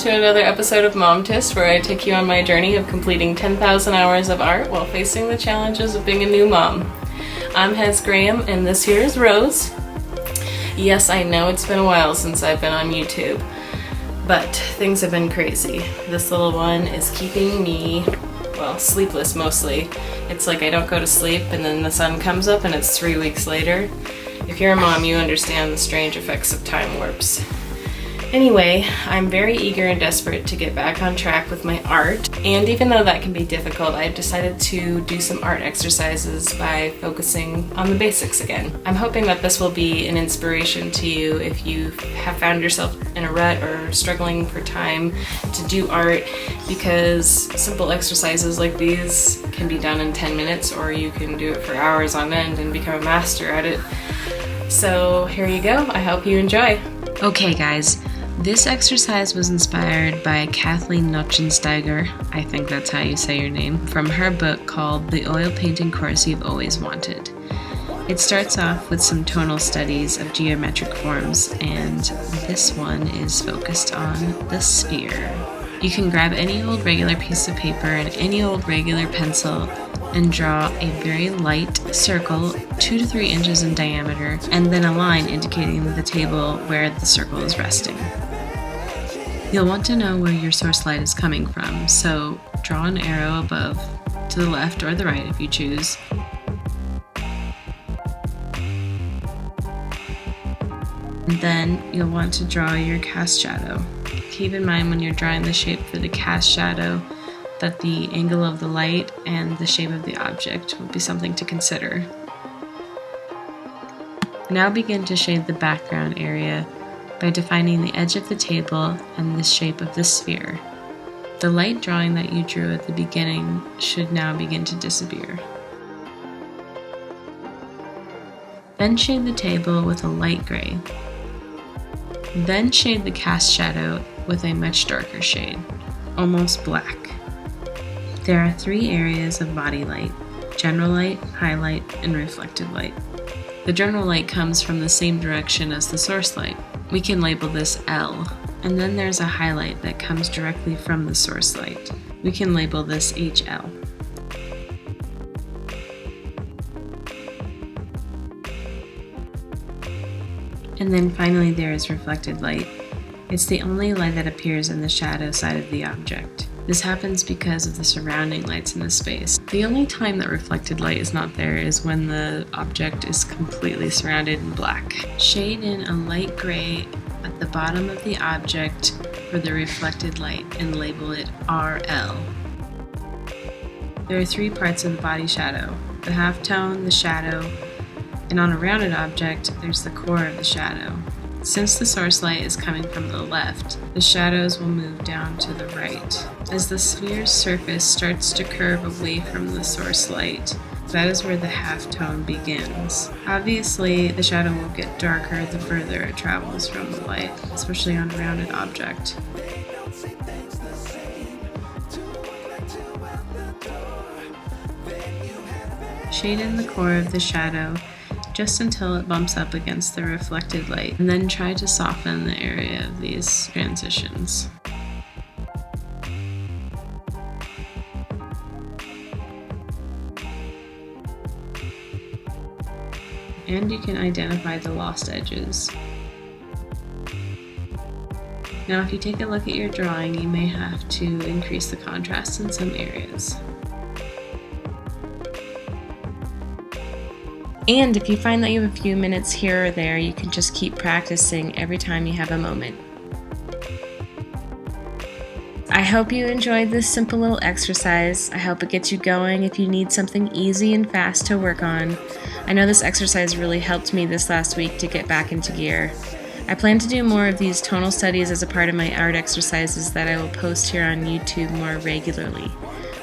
to another episode of Momtist, where I take you on my journey of completing 10,000 hours of art while facing the challenges of being a new mom. I'm Hez Graham, and this here is Rose. Yes, I know it's been a while since I've been on YouTube, but things have been crazy. This little one is keeping me, well, sleepless mostly. It's like I don't go to sleep and then the sun comes up and it's 3 weeks later. If you're a mom, you understand the strange effects of time warps. Anyway, I'm very eager and desperate to get back on track with my art, and even though that can be difficult, I've decided to do some art exercises by focusing on the basics again. I'm hoping that this will be an inspiration to you if you have found yourself in a rut or struggling for time to do art, because simple exercises like these can be done in 10 minutes, or you can do it for hours on end and become a master at it. So here you go. I hope you enjoy. Okay guys, this exercise was inspired by Kathleen Notchensteiger, I think that's how you say your name, from her book called The Oil Painting Course You've Always Wanted. It starts off with some tonal studies of geometric forms, and this one is focused on the sphere. You can grab any old regular piece of paper and any old regular pencil and draw a very light circle 2 to 3 inches in diameter, and then a line indicating the table where the circle is resting. You'll want to know where your source light is coming from, so draw an arrow above, to the left or the right if you choose. And then you'll want to draw your cast shadow. Keep in mind when you're drawing the shape for the cast shadow that the angle of the light and the shape of the object will be something to consider. Now begin to shade the background area by defining the edge of the table and the shape of the sphere. The light drawing that you drew at the beginning should now begin to disappear. Then shade the table with a light gray. Then shade the cast shadow with a much darker shade, almost black. There are 3 areas of body light: general light, highlight, and reflected light. The general light comes from the same direction as the source light. We can label this L. And then there's a highlight that comes directly from the source light. We can label this HL. And then finally there is reflected light. It's the only light that appears in the shadow side of the object. This happens because of the surrounding lights in the space. The only time that reflected light is not there is when the object is completely surrounded in black. Shade in a light gray at the bottom of the object for the reflected light and label it RL. There are 3 parts of the body shadow: the halftone, the shadow, and on a rounded object, there's the core of the shadow. Since the source light is coming from the left, the shadows will move down to the right. As the sphere's surface starts to curve away from the source light, that is where the halftone begins. Obviously, the shadow will get darker the further it travels from the light, especially on a rounded object. Shade in the core of the shadow just until it bumps up against the reflected light, and then try to soften the area of these transitions. And you can identify the lost edges. Now if you take a look at your drawing, you may have to increase the contrast in some areas. And if you find that you have a few minutes here or there, you can just keep practicing every time you have a moment. I hope you enjoyed this simple little exercise. I hope it gets you going if you need something easy and fast to work on. I know this exercise really helped me this last week to get back into gear. I plan to do more of these tonal studies as a part of my art exercises that I will post here on YouTube more regularly.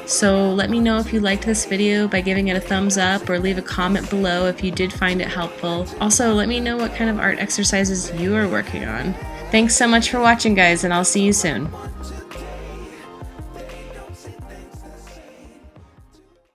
So let me know if you liked this video by giving it a thumbs up, or leave a comment below if you did find it helpful. Also, let me know what kind of art exercises you are working on. Thanks so much for watching, guys, and I'll see you soon.